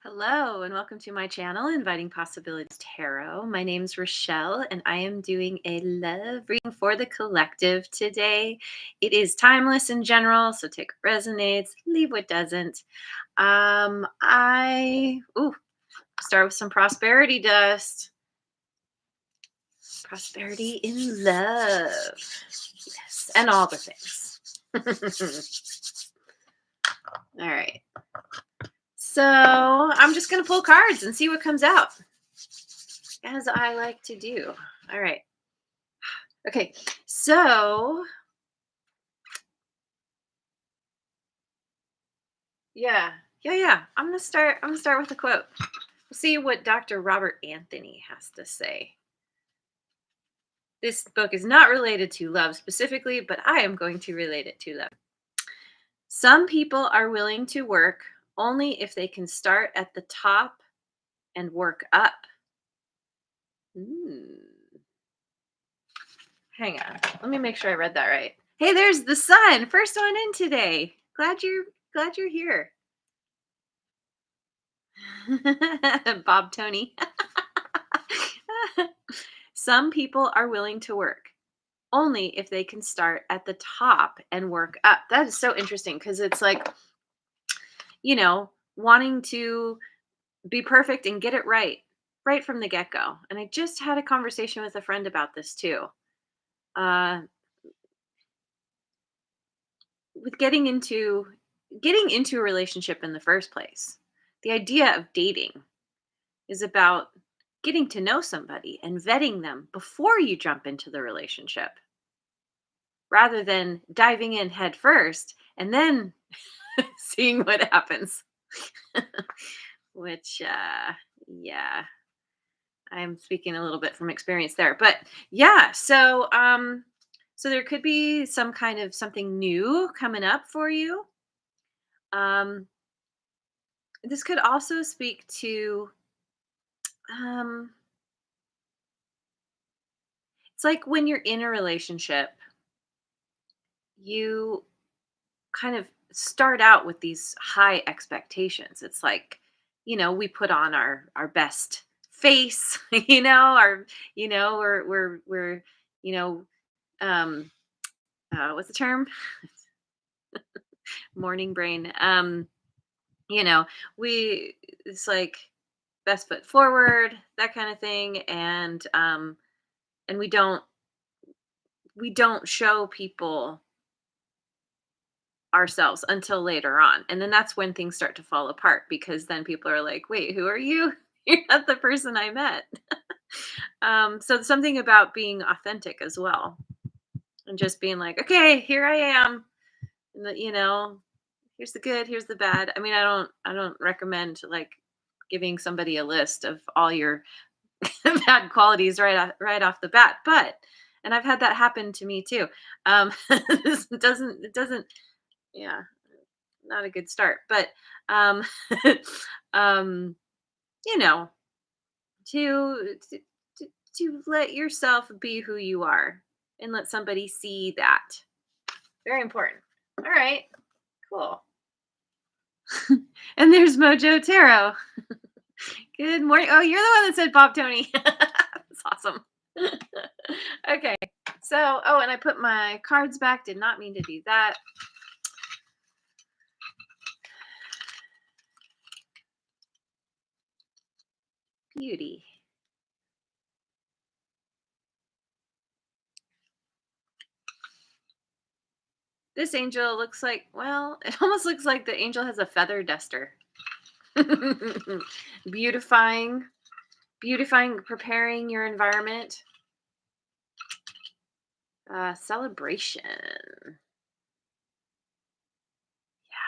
Hello, and welcome to my channel, Inviting Possibilities Tarot. My name's Rochelle, and I am doing a love reading for the collective today. It is timeless in general, so take what resonates, leave what doesn't. Start with some prosperity dust. Prosperity in love. Yes, and all the things. All right. So I'm just going to pull cards and see what comes out, as I like to do. All right. Okay. So, yeah. I'm gonna start with a quote. We'll see what Dr. Robert Anthony has to say. This book is not related to love specifically, but I am going to relate it to love. Some people are willing to work only if they can start at the top and work up. Ooh. Hang on. Let me make sure I read that right. Hey, there's the sun. First one in today. Glad you're here. Bob Tony. Some people are willing to work only if they can start at the top and work up. That is so interesting because it's like, wanting to be perfect and get it right from the get-go. And I just had a conversation with a friend about this too. Uh with getting into a relationship in the first place. The idea of dating is about getting to know somebody and vetting them before you jump into the relationship rather than diving in head first and then seeing what happens. Which, yeah, I'm speaking a little bit from experience there. But yeah, so there could be some kind of something new coming up for you. Um, this could also speak to, um, it's like when you're in a relationship, you kind of start out with these high expectations. It's like, we put on our best face, we're, you know, um what's the term? Morning brain. You know, we it's like best foot forward, that kind of thing. And we don't show people ourselves until later on. And then that's when things start to fall apart because then people are like, wait, who are you? You're not the person I met. So something about being authentic as well. And just being like, okay, here I am. And here's the good, here's the bad. I mean, I don't recommend like giving somebody a list of all your bad qualities right off the bat. But and I've had that happen to me too. It doesn't yeah, not a good start. But um um you know, to to to let yourself be who you are and let somebody see that. Very important. All right. Cool. And there's Mojo Tarot. Good morning. Oh, you're the one that said Bob Tony. That's awesome. Okay. So, and I put my cards back. Did not mean to do that. Beauty. This angel looks like, well, it almost looks like the angel has a feather duster. beautifying, beautifying, preparing your environment. Celebration.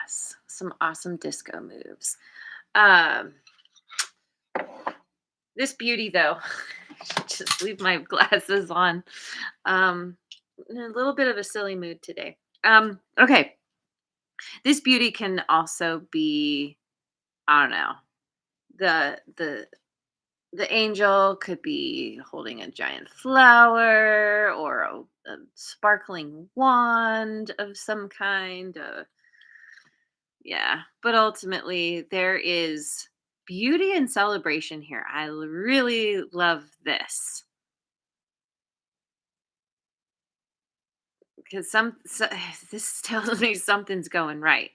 Yes, some awesome disco moves. Um, this beauty, though, just leave my glasses on. In a little bit of a silly mood today. Okay, this beauty can also be, I don't know, the angel could be holding a giant flower or a sparkling wand of some kind. Yeah, but ultimately there is Beauty and celebration here. Really love this because this tells me something's going right.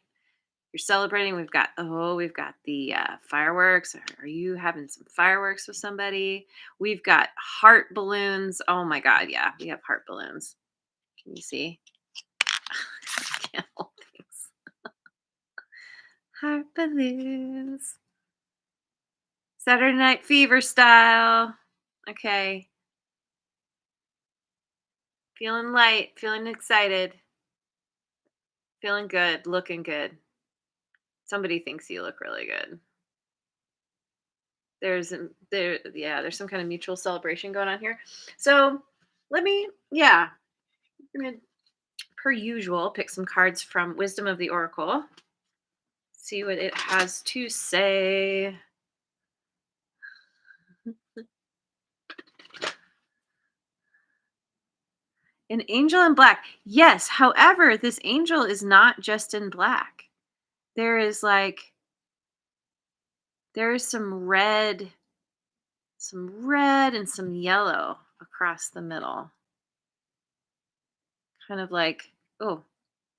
You're celebrating. We've got the fireworks. Are you having some fireworks with somebody? We've got heart balloons. Oh my god, yeah, we have heart balloons. Can you see? Can't hold things. Heart balloons. Saturday Night Fever style. Okay. Feeling light, feeling excited, feeling good, looking good. Somebody thinks you look really good. There's some kind of mutual celebration going on here. So I'm gonna, per usual, pick some cards from Wisdom of the Oracle. See what it has to say. An angel in black. Yes, however, this angel is not just in black. There is like there is some red and some yellow across the middle. Kind of like, oh,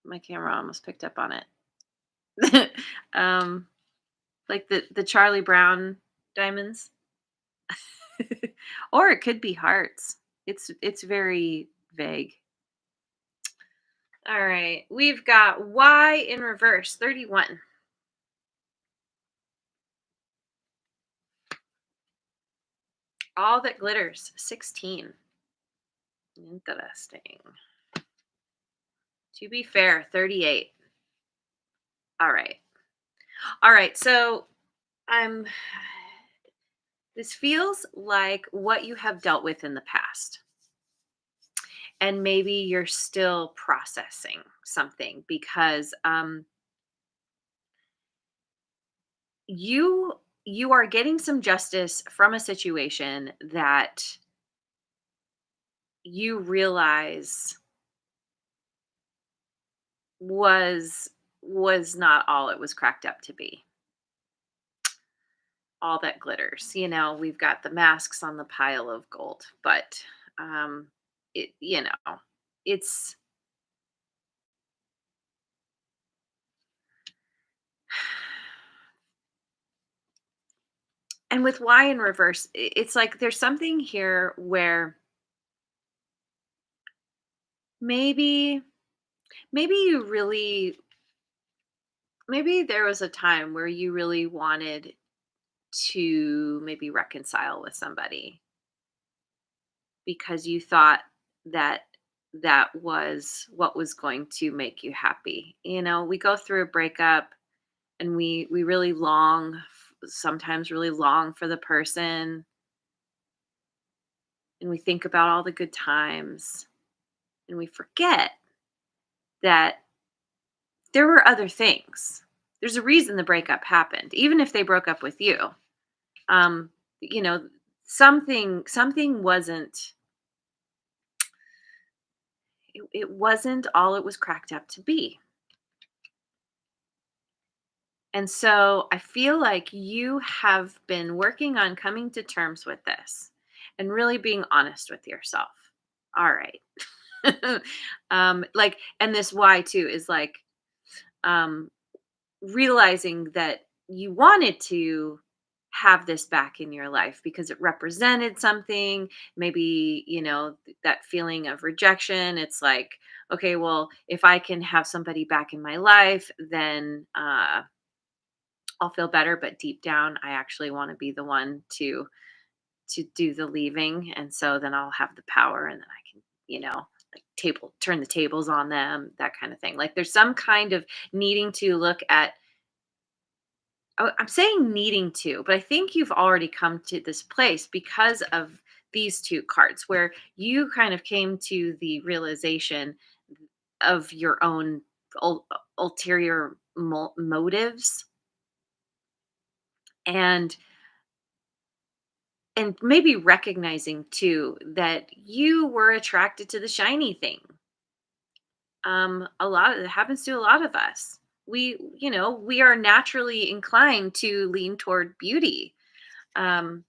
my camera almost picked up on it. um, like the Charlie Brown diamonds, or it could be hearts. It's very vague. All right, we've got Y in reverse, 31. All that glitters, 16. Interesting. To be fair, 38. All right. All right. So I'm this feels like what you have dealt with in the past. And maybe you're still processing something because you you are getting some justice from a situation that you realize was was not all it was cracked up to be. All that glitters. We've got the masks on the pile of gold, but it it's and with Y in reverse, it's like there's something here where maybe maybe you really maybe there was a time where you really wanted to maybe reconcile with somebody because you thought that that was what was going to make you happy. We go through a breakup and we really sometimes really long for the person, and we think about all the good times, and we forget that there were other things. There's a reason the breakup happened, even if they broke up with you. Um, you know, something it wasn't all it was cracked up to be. And so I feel like you have been working on coming to terms with this and really being honest with yourself. All right. And this why too is like um realizing that you wanted to have this back in your life because it represented something. Maybe that feeling of rejection. It's like, okay, well, if I can have somebody back in my life, then I'll feel better. But deep down, I actually want to be the one to do the leaving, and so then I'll have the power, and then I can like table turn the tables on them, that kind of thing. Like there's some kind of needing to look at. I'm saying needing to, but I think you've already come to this place because of these two cards where you kind of came to the realization of your own ulterior motives, and maybe recognizing too that you were attracted to the shiny thing. A lot of it happens to a lot of us. we are naturally inclined to lean toward beauty. Um,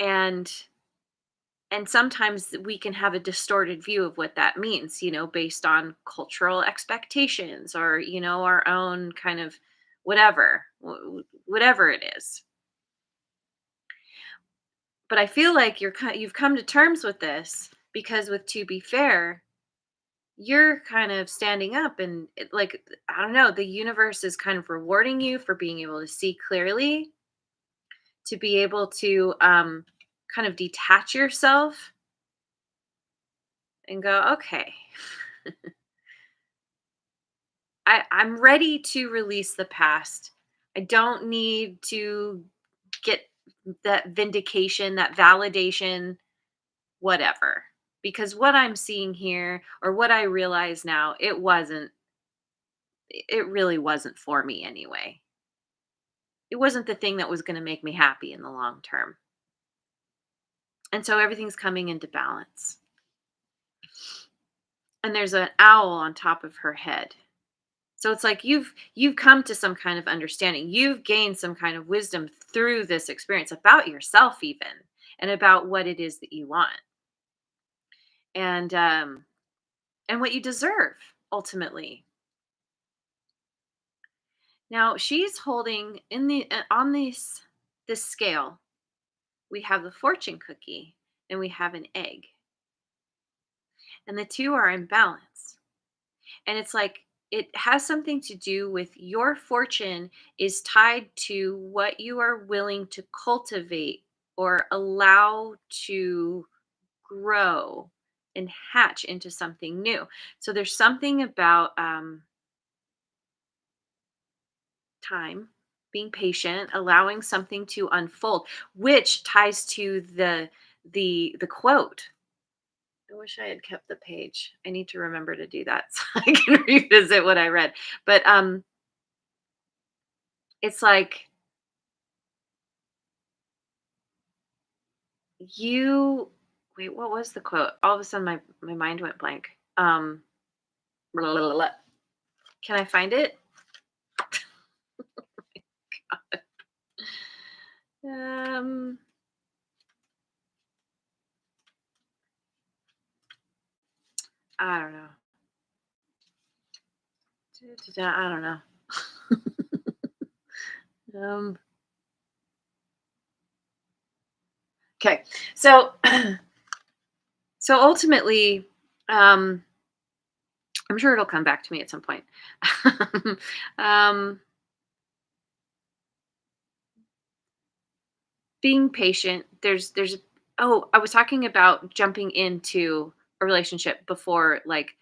and and sometimes we can have a distorted view of what that means, based on cultural expectations, or our own kind of whatever it is. But I feel like you've come to terms with this, because with To Be Fair, you're kind of standing up, and like, I don't know, the universe is kind of rewarding you for being able to see clearly, to be able to kind of detach yourself and go, okay, I'm ready to release the past. I don't need to get that vindication, that validation, whatever. Because what I'm seeing here, or what I realize now, it really wasn't for me anyway. It wasn't the thing that was going to make me happy in the long term. And so everything's coming into balance. And there's an owl on top of her head. So it's like you've come to some kind of understanding. You've gained some kind of wisdom through this experience about yourself, even, and about what it is that you want, and what you deserve ultimately. Now she's holding in the on this scale. We have the fortune cookie and we have an egg, and the two are in balance. And it's like it has something to do with your fortune is tied to what you are willing to cultivate or allow to grow and hatch into something new. So there's something about time, being patient, allowing something to unfold, which ties to the quote. I wish I had kept the page. I need to remember to do that so I can revisit what I read. But it's like you wait, what was the quote? All of a sudden my mind went blank. Blah, blah, blah, blah. Can I find it? Um I don't know. I don't know. um okay. So so ultimately, um I'm sure it'll come back to me at some point. um Being patient, there's oh, I was talking about jumping into a relationship before, like,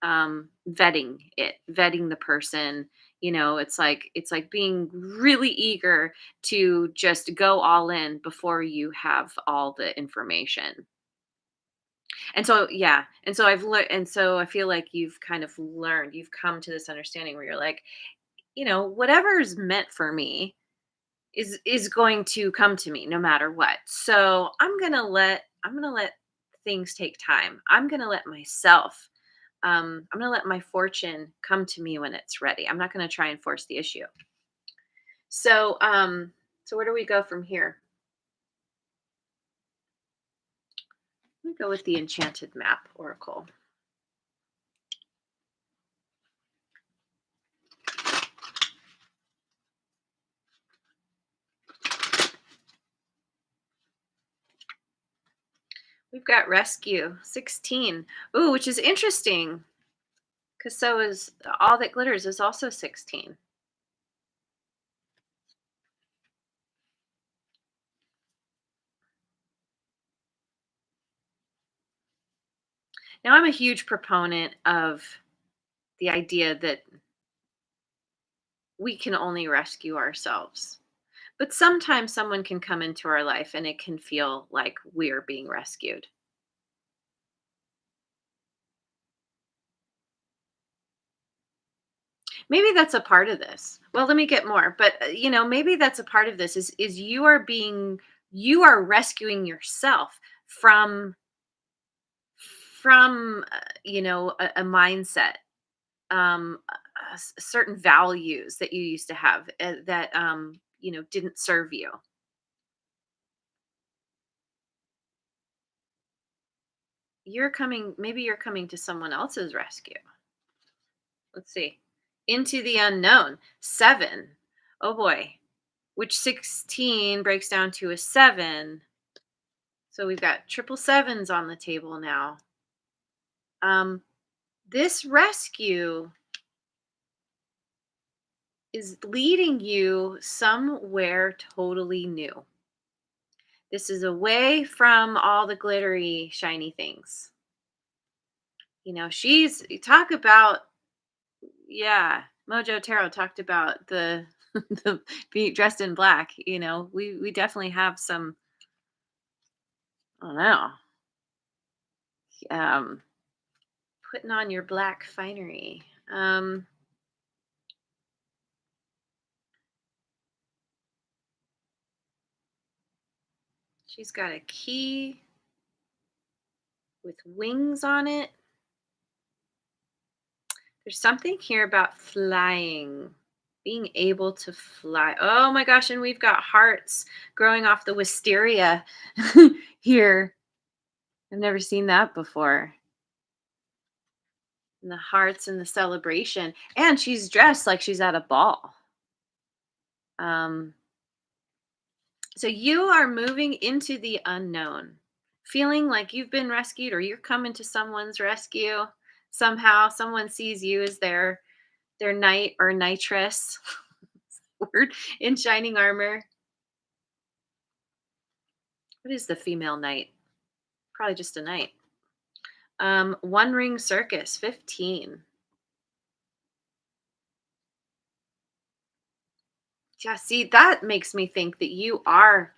vetting the person. It's like being really eager to just go all in before you have all the information. And so, yeah, and so I've learned, and so I feel like you've come to this understanding where you're like, whatever's meant for me is going to come to me no matter what. So I'm gonna let things take time. I'm gonna let my fortune come to me when it's ready. I'm not gonna try and force the issue. So where do we go from here? We go with the Enchanted Map Oracle. We've got Rescue 16. Ooh, which is interesting, because so is All That Glitters is also 16. Now I'm a huge proponent of the idea that we can only rescue ourselves. But sometimes someone can come into our life and it can feel like we're being rescued. Maybe that's a part of this. Well, let me get more. But maybe that's a part of this is you are rescuing yourself from a mindset. certain values that you used to have that didn't serve you. Maybe you're coming to someone else's rescue. Let's see. Into the unknown. 7. Oh boy. Which 16 breaks down to a 7. So we've got triple sevens on the table now. This rescue is leading you somewhere totally new. This is away from all the glittery, shiny things. She's talk about, yeah, Mojo Tarot talked about the the being dressed in black. We definitely have some, I don't know, um putting on your black finery. She's got a key with wings on it. There's something here about flying, being able to fly. Oh my gosh, and we've got hearts growing off the wisteria here. I've never seen that before. And the hearts and the celebration. And she's dressed like she's at a ball. Um, so you are moving into the unknown, feeling like you've been rescued or you're coming to someone's rescue. Somehow someone sees you as their knight or nitress word in shining armor. What is the female knight? Probably just a knight. One ring circus, 15. Yeah, see, that makes me think that you are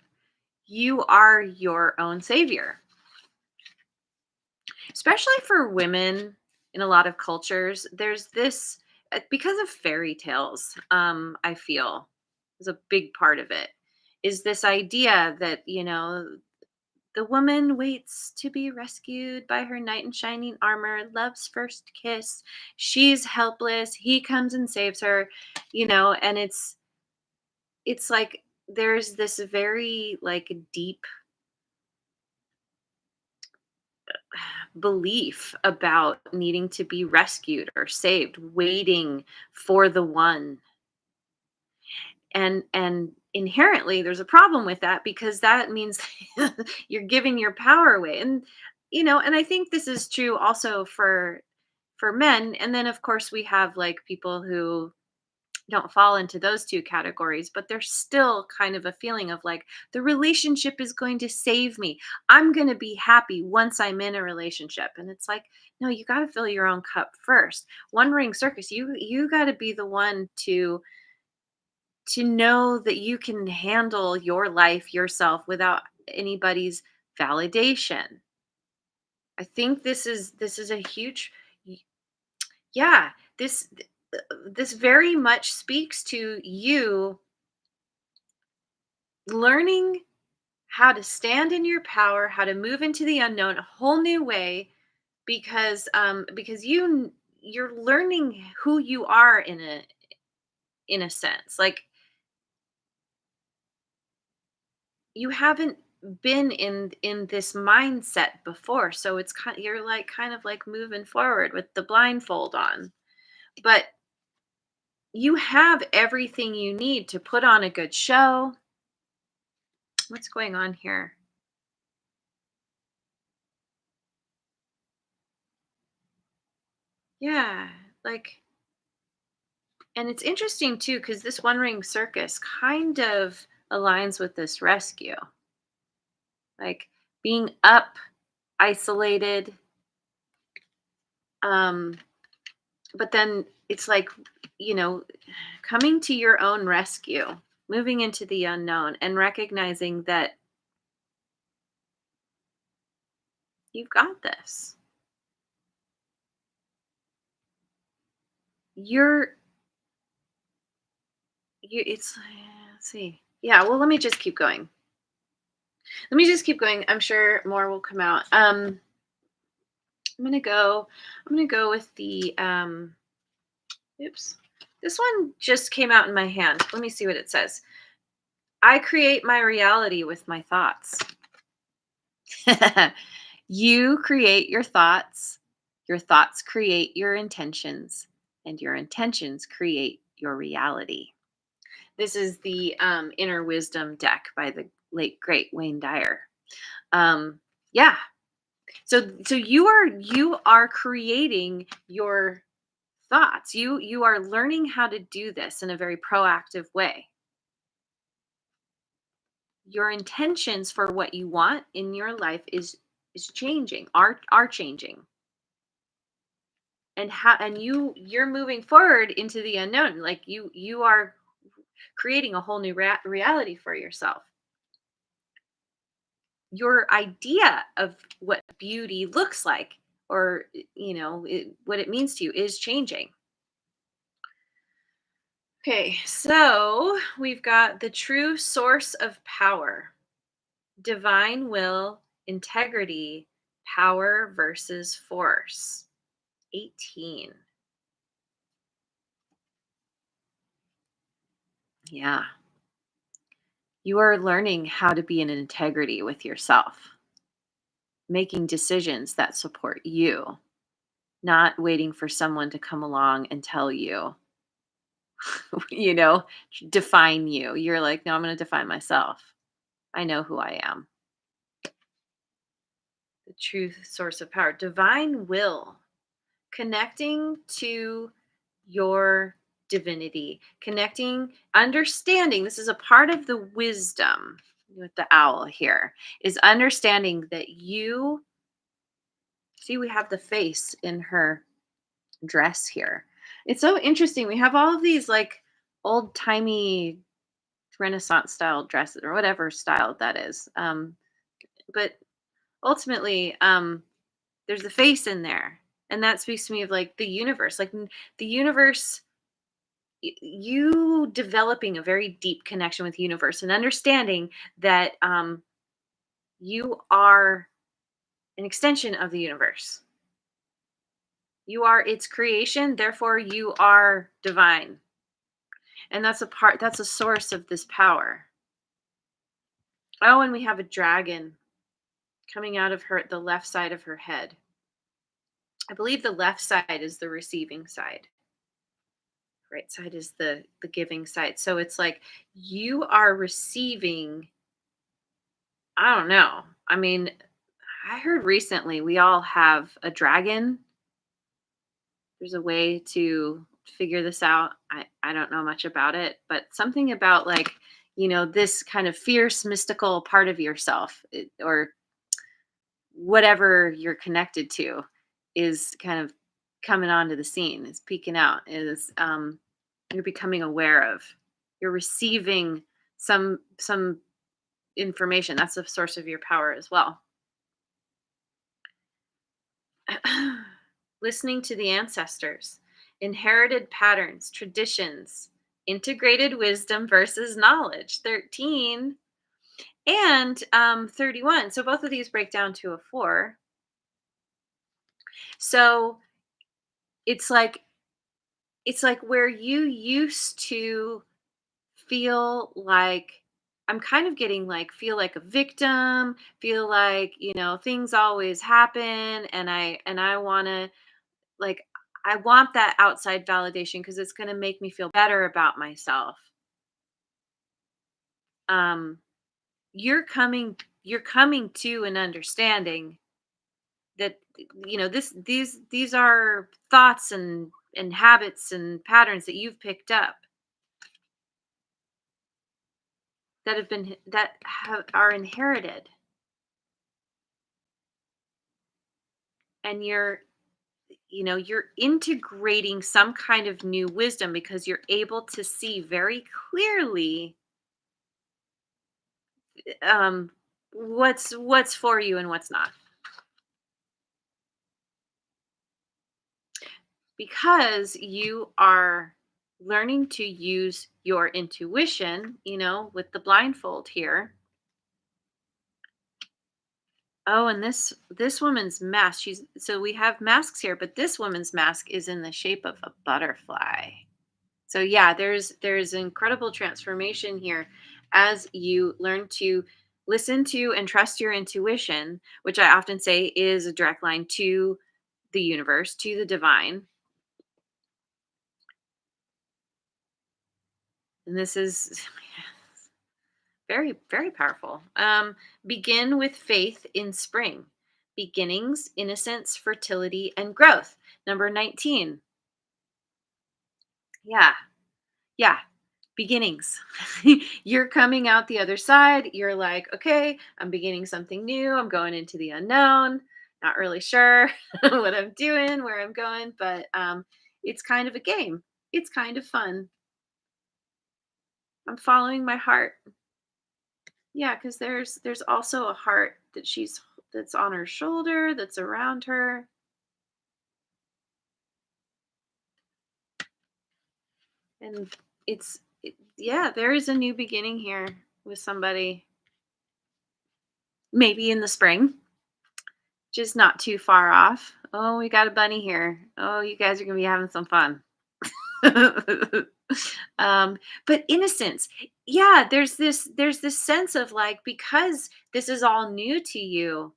your own savior. Especially for women in a lot of cultures, there's this because of fairy tales, I feel is a big part of it. Is this idea that, the woman waits to be rescued by her knight in shining armor, love's first kiss. She's helpless. He comes and saves her, and it's like there's this very like deep belief about needing to be rescued or saved, waiting for the one. And inherently there's a problem with that because that means you're giving your power away. And I think this is true also for men. And then of course we have like people who don't fall into those two categories, but there's still kind of a feeling of like the relationship is going to save me. I'm going to be happy once I'm in a relationship. And it's like, no, you got to fill your own cup first. One ring circus, you got to be the one to know that you can handle your life yourself without anybody's validation. I think this is a huge, yeah, this very much speaks to you learning how to stand in your power, how to move into the unknown a whole new way because you're learning who you are in a sense. Like you haven't been in this mindset before, so you're like kind of like moving forward with the blindfold on. But you have everything you need to put on a good show. What's going on here? Yeah, like, and it's interesting too because this one ring circus kind of aligns with this rescue, like being up, isolated, um but then it's like, you know coming to your own rescue, moving into the unknown and recognizing that you've got this. You're you it's let's see. Yeah, well, let me just keep going. I'm sure more will come out. I'm gonna go with the oops. This one just came out in my hand. Let me see what it says. I create my reality with my thoughts. You create your thoughts create your intentions, and your intentions create your reality. This is the Inner Wisdom deck by the late great Wayne Dyer. Yeah. So you are creating your thoughts. You are learning how to do this in a very proactive way. Your intentions for what you want in your life is changing, are changing. And you're moving forward into the unknown. Like you are creating a whole new reality for yourself. Your idea of what beauty looks like, or what it means to you, is changing. Okay, so we've got the true source of power, divine will, integrity, power versus force. 18. Yeah. You are learning how to be in integrity with yourself, making decisions that support you, not waiting for someone to come along and tell you, you know, define you. You're like, no, I'm going to define myself. I know who I am. The true source of power, divine will, connecting to your divinity, connecting, understanding. This is a part of the wisdom with the owl here, is understanding that you see, we have the face in her dress here. It's so interesting. We have all of these like old timey Renaissance style dresses, or whatever style that is. But ultimately, there's the face in there. And that speaks to me of like the universe, the universe, you developing a very deep connection with the universe and understanding that you are an extension of the universe. You are its creation, therefore you are divine. And that's a source of this power. Oh, and we have a dragon coming out of the left side of her head. I believe the left side is the receiving side. Right side is the giving side. So it's like you are receiving, I don't know. I mean, I heard recently we all have a dragon. There's a way to figure this out. I don't know much about it, but something about like, this kind of fierce mystical part of yourself, or whatever you're connected to, is kind of coming onto the scene, is peeking out, is you're becoming aware of. You're receiving some information. That's the source of your power as well. Listening to the ancestors, inherited patterns, traditions, integrated wisdom versus knowledge, 13, and 31. So both of these break down to a 4. So it's like where you used to feel like, I'm kind of getting like, feel like a victim, feel like, things always happen, and I want to, like, I want that outside validation because it's going to make me feel better about myself. Um you're coming to an understanding that, these are thoughts and habits and patterns that you've picked up, are inherited, and you're integrating some kind of new wisdom because you're able to see very clearly, um what's for you and what's not, because you are learning to use your intuition, with the blindfold here. Oh, and this woman's mask, so we have masks here, but this woman's mask is in the shape of a butterfly. So yeah, there's incredible transformation here as you learn to listen to and trust your intuition, which I often say is a direct line to the universe, to the divine. And this is very, very powerful. Begin with faith in spring, beginnings, innocence, fertility, and growth. Number 19. Yeah, yeah, beginnings. You're coming out the other side. You're like, okay, I'm beginning something new. I'm going into the unknown. Not really sure what I'm doing, where I'm going, but it's kind of a game. It's kind of fun. I'm following my heart. Yeah, because there's also a heart that's on her shoulder, that's around her, and yeah, there is a new beginning here with somebody, maybe in the spring, just not too far off. Oh, we got a bunny here. Oh, you guys are gonna be having some fun. um, but innocence, yeah, there's this sense of like, because this is all new to you,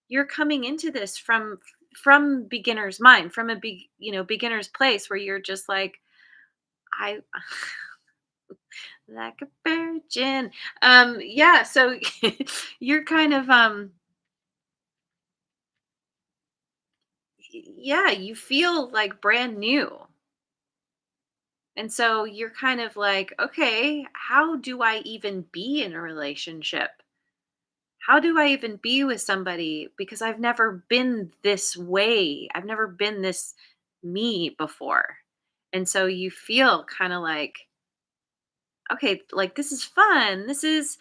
you're coming into this from beginner's mind, from a big, beginner's place where you're just like, I like a virgin. Yeah, so you're kind of yeah, you feel like brand new. And so you're kind of like, okay, how do I even be in a relationship? How do I even be with somebody? Because I've never been this way. I've never been this me before. And so you feel kind of like, okay, like this is fun. This is,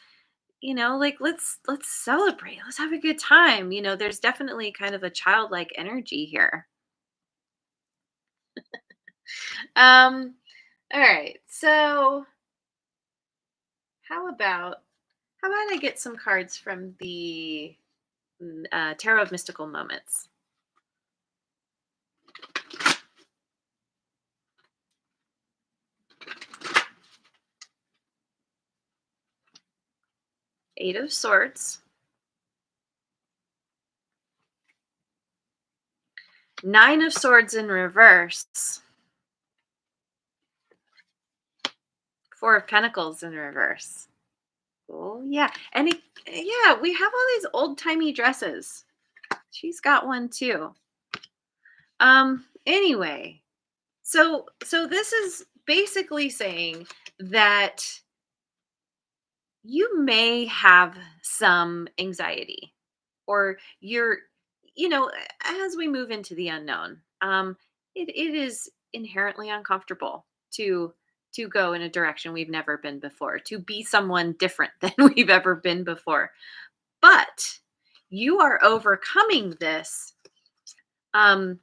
like let's celebrate. Let's have a good time. There's definitely kind of a childlike energy here. Um, all right. So how about how about I get some cards from the Tarot of Mystical Moments? Eight of Swords, Nine of Swords in reverse, Four of Pentacles in reverse. Oh yeah, yeah, we have all these old timey dresses. She's got one too. Anyway, so this is basically saying that you may have some anxiety, or as we move into the unknown, it is inherently uncomfortable to go in a direction we've never been before, to be someone different than we've ever been before. But you are overcoming this. Um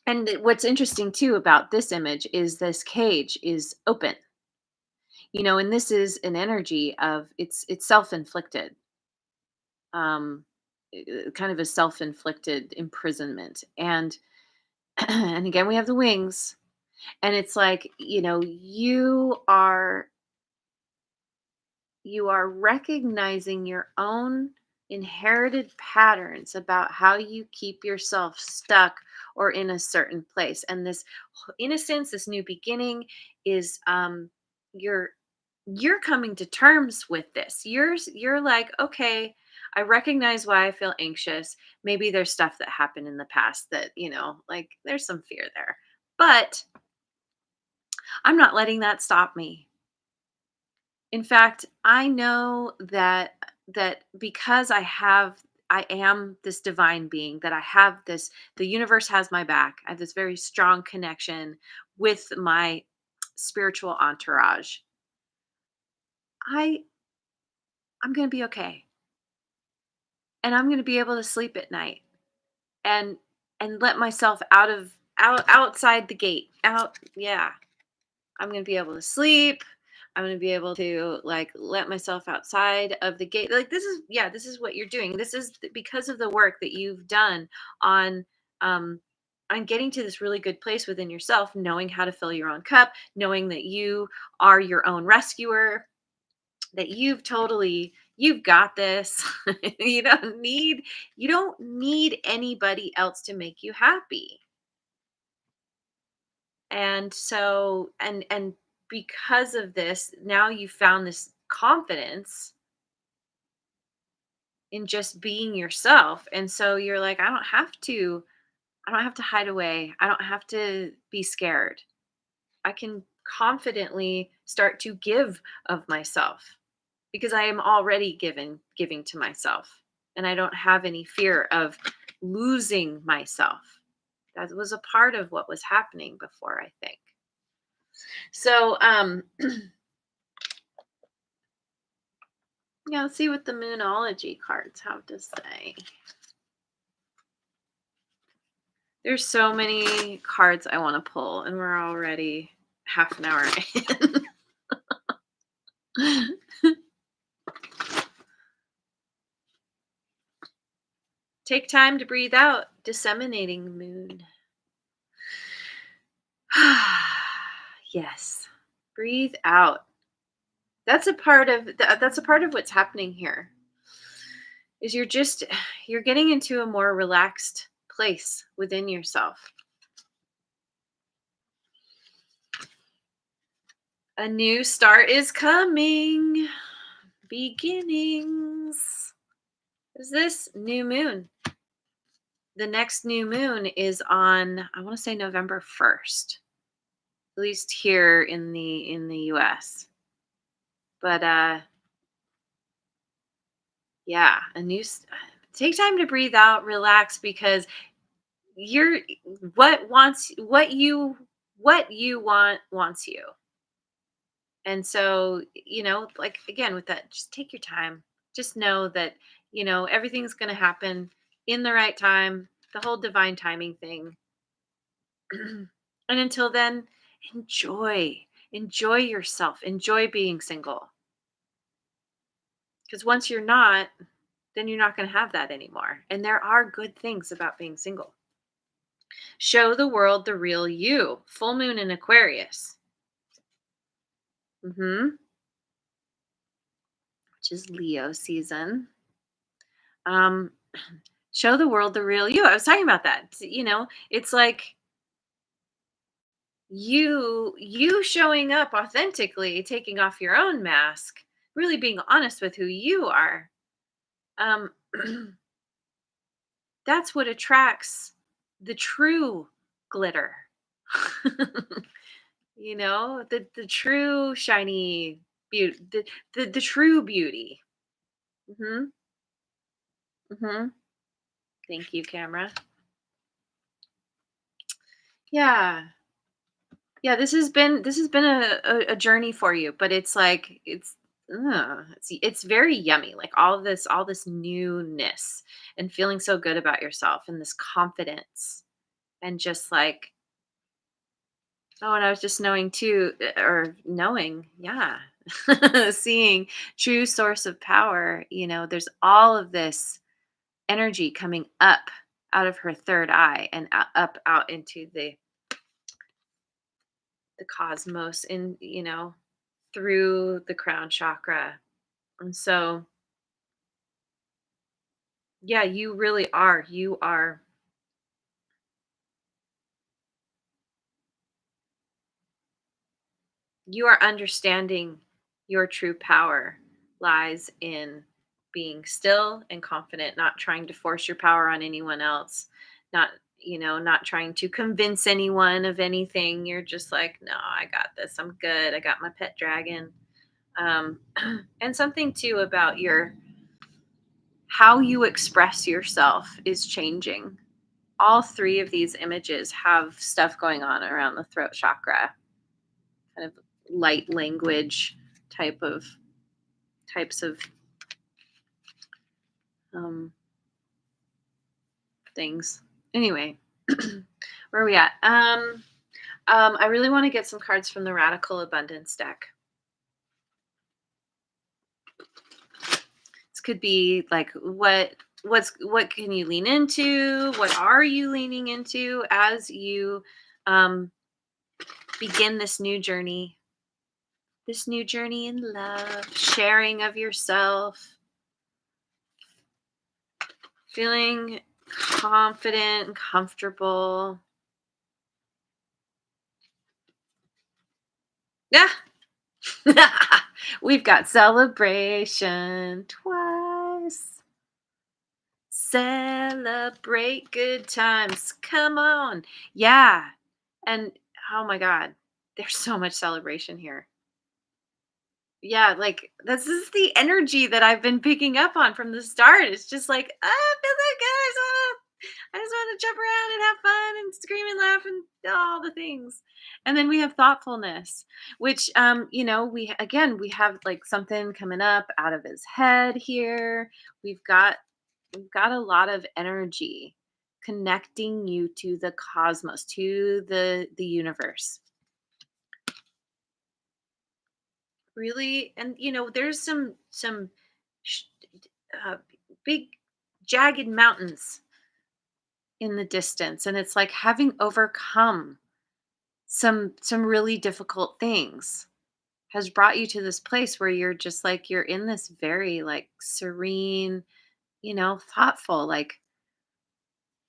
and what's interesting too about this image is this cage is open, and this is an energy of it's self-inflicted, um kind of a self-inflicted imprisonment. And and again, we have the wings, and it's like, you are recognizing your own inherited patterns about how you keep yourself stuck or in a certain place. And this innocence, this new beginning, is you're you're coming to terms with this. You're like, okay, I recognize why I feel anxious. Maybe there's stuff that happened in the past that, like there's some fear there. But I'm not letting that stop me. In fact, I know that because I am this divine being, that I have this the universe has my back. I have this very strong connection with my spiritual entourage. I I'm going to be okay. And I'm going to be able to sleep at night, and let myself outside the gate. Out, yeah. I'm going to be able to sleep. I'm going to be able to like let myself outside of the gate. Like this is what you're doing. This is because of the work that you've done on um on getting to this really good place within yourself, knowing how to fill your own cup, knowing that you are your own rescuer, that you've got this. you don't need you don't need anybody else to make you happy. And so and because of this, now you found this confidence in just being yourself. And so you're like, I don't have to hide away. I don't have to be scared. I can confidently start to give of myself because I am already giving to myself, and I don't have any fear of losing myself. That was a part of what was happening before, I think. So, yeah, let's see what the Moonology cards have to say. There's so many cards I want to pull, and we're already half an hour in. Take time to breathe out. Disseminating moon. Yes. Breathe out. That's a part of what's happening here. Is you're getting into a more relaxed place within yourself. A new start is coming. Beginnings. Is this new moon? The next new moon is on, I want to say November 1st. At least here in the US. But yeah, take time to breathe out, relax, because you're what you want wants you. And so, like, again, with that, just take your time. Just know that, everything's going to happen in the right time, the whole divine timing thing. And until then, enjoy yourself, enjoy being single. Because once you're not, then you're not going to have that anymore. And there are good things about being single. Show the world the real you. Full moon in Aquarius. Which is Leo season. Um, show the world the real you. I was talking about that. It's like you showing up authentically, taking off your own mask, really being honest with who you are. Um, that's what attracts the true glitter. The true shiny beauty, the true beauty. Mhm. Mhm. Thank you, camera. Yeah. Yeah, this has been a journey for you, but it's like it's very yummy. Like all this newness and feeling so good about yourself and this confidence and just like, oh, and I was just knowing too, or knowing, yeah, seeing true source of power. There's all of this energy coming up out of her third eye and up out into the cosmos, and through the crown chakra. And so, yeah, you really are. You are understanding your true power lies in being still and confident, not trying to force your power on anyone else, not not trying to convince anyone of anything. You're just like, no, I got this. I'm good. I got my pet dragon. Um, and something too about your how you express yourself is changing. All three of these images have stuff going on around the throat chakra, kind of light language type of types of um, things. Anyway, where are we at? I really want to get some cards from the Radical Abundance deck. This could be like, what can you lean into? What are you leaning into as you um, begin this new journey in love, sharing of yourself, feeling confident and comfortable. Yeah. We've got celebration twice. Celebrate good times. Come on. Yeah. And oh my God, there's so much celebration here. Yeah, like this is the energy that I've been picking up on from the start. It's just like, I feel so good. I just want to jump around and have fun and scream and laugh and all the things. And then we have thoughtfulness, which we again we have like something coming up out of his head here. We've got we've got a lot of energy connecting you to the cosmos, to the universe. Really, and there's some sh- uh, big jagged mountains in the distance, and it's like having overcome some really difficult things has brought you to this place where you're just like you're in this very like serene, thoughtful, like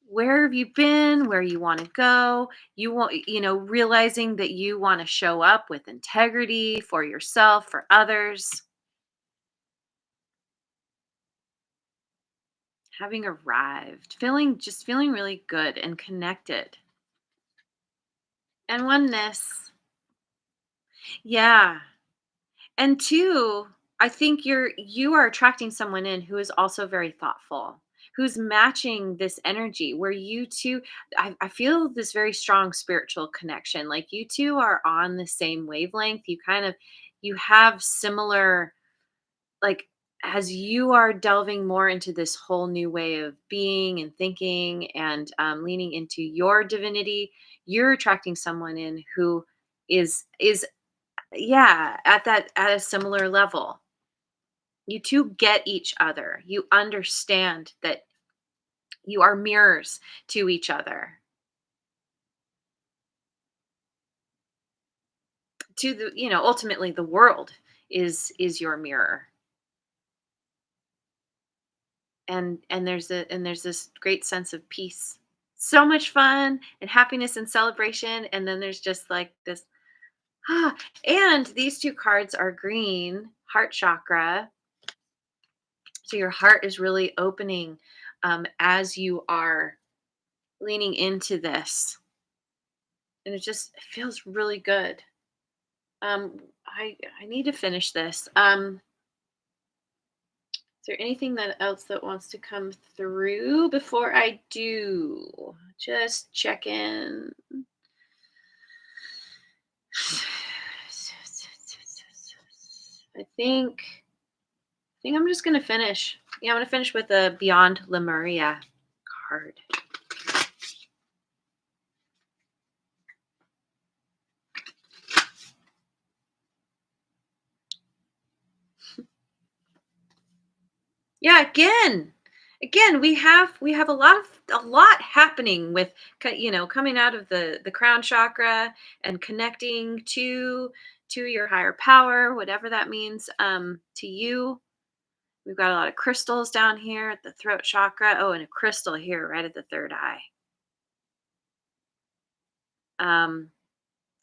where have you been, where you want to go, you want, realizing that you want to show up with integrity for yourself, for others, having arrived, feeling really good and connected and oneness. Yeah. And two, I think you are attracting someone in who is also very thoughtful, who's matching this energy where you two, I feel this very strong spiritual connection. Like you two are on the same wavelength. You have similar, like, as you are delving more into this whole new way of being and thinking and leaning into your divinity, you're attracting someone in who is yeah, at a similar level. You two get each other. You understand that you are mirrors to each other. To the, ultimately the world is your mirror. And there's this great sense of peace. So much fun and happiness and celebration, and then there's just like this ah, and these two cards are green, heart chakra. So your heart is really opening as you are leaning into this, and it feels really good. I need to finish this. Is there anything that else that wants to come through before I do? Just check in. I think I'm just gonna finish. Yeah, I'm gonna finish with a Beyond Lemuria card. Yeah, again, we have a lot happening with coming out of the crown chakra and connecting to your higher power, whatever that means to you. We've got a lot of crystals down here at the throat chakra. Oh, and a crystal here right at the third eye. Um,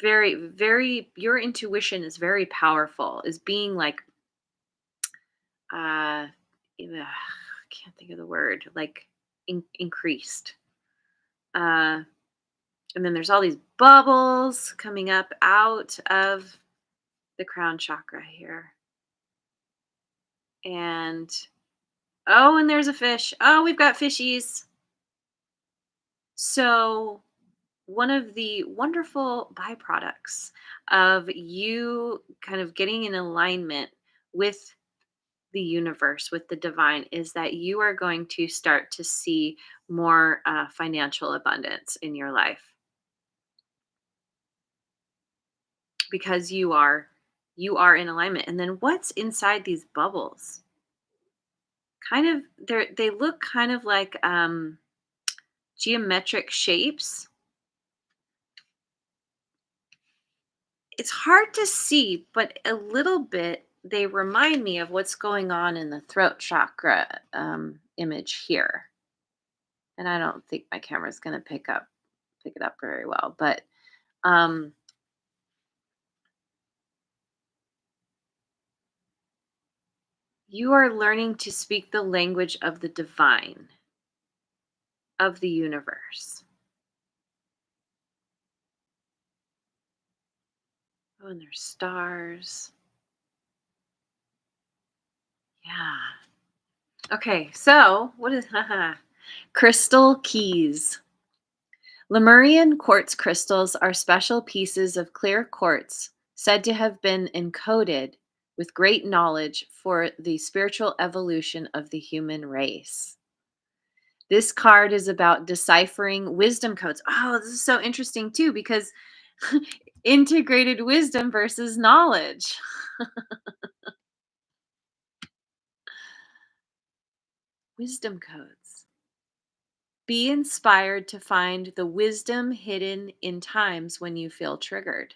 very, very, your intuition is very powerful. Is being like, uh, I can't think of the word, like increased. Uh, and then there's all these bubbles coming up out of the crown chakra here. And oh, and there's a fish. Oh, we've got fishies. So, one of the wonderful byproducts of you kind of getting in alignment with the universe, with the divine, is that you are going to start to see more financial abundance in your life because you are in alignment. And then what's inside these bubbles? kind of they look kind of like geometric shapes. It's hard to see, but a little bit they remind me of what's going on in the throat chakra image here. And I don't think my camera's going to pick it up very well, but um, you are learning to speak the language of the divine, of the universe. Oh, and there's stars. Yeah. Okay, so what is crystal keys? Lemurian quartz crystals are special pieces of clear quartz said to have been encoded with great knowledge for the spiritual evolution of the human race. This card is about deciphering wisdom codes. Oh, this is so interesting too because integrated wisdom versus knowledge. Wisdom codes. Be inspired to find the wisdom hidden in times when you feel triggered.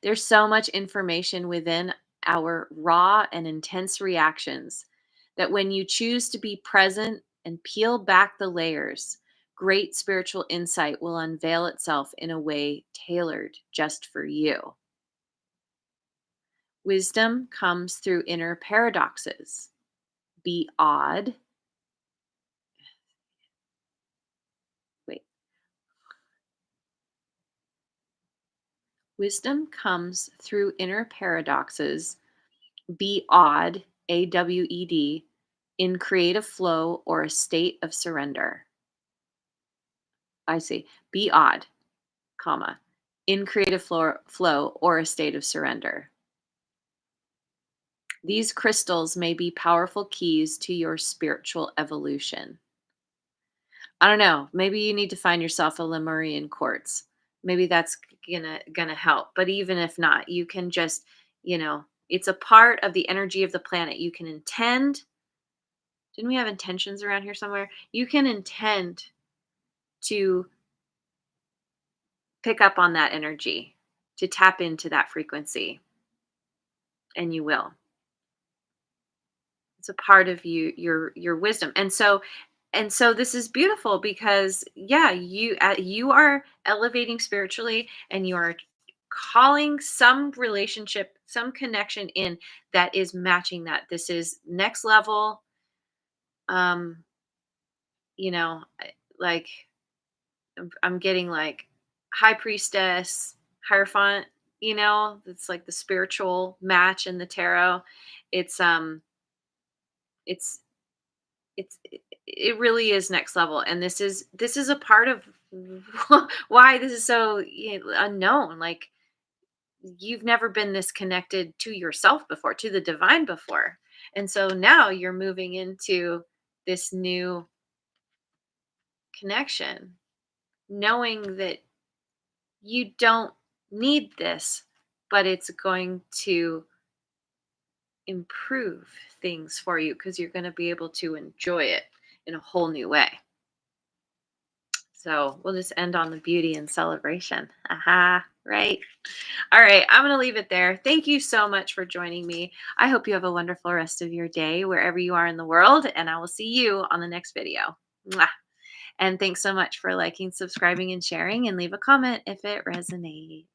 There's so much information within our raw and intense reactions that when you choose to be present and peel back the layers, great spiritual insight will unveil itself in a way tailored just for you. Wisdom comes through inner paradoxes. Be odd. Wait. Wisdom comes through inner paradoxes. Be odd, AWED, in creative flow or a state of surrender. I see. Be odd, comma, in creative flow or a state of surrender. These crystals may be powerful keys to your spiritual evolution. I don't know. Maybe you need to find yourself a Lemurian quartz. Maybe that's gonna help. But even if not, you can just, it's a part of the energy of the planet. You can intend. Didn't we have intentions around here somewhere? You can intend to pick up on that energy, to tap into that frequency, and you will. It's a part of your wisdom. And so this is beautiful because yeah, you are elevating spiritually and you are calling some relationship, some connection in that is matching that. This is next level. Um, like I'm getting like high priestess, hierophant, it's like the spiritual match in the tarot. It's it's it really is next level, and this is a part of why this is so unknown. Like you've never been this connected to yourself before, to the divine before, and so now you're moving into this new connection, knowing that you don't need this, but it's going to improve things for you because you're going to be able to enjoy it in a whole new way. So we'll just end on the beauty and celebration. Aha, right. All right, I'm going to leave it there. Thank you so much for joining me. I hope you have a wonderful rest of your day wherever you are in the world, and I will see you on the next video. Mwah. And thanks so much for liking, subscribing, and sharing, and leave a comment if it resonates.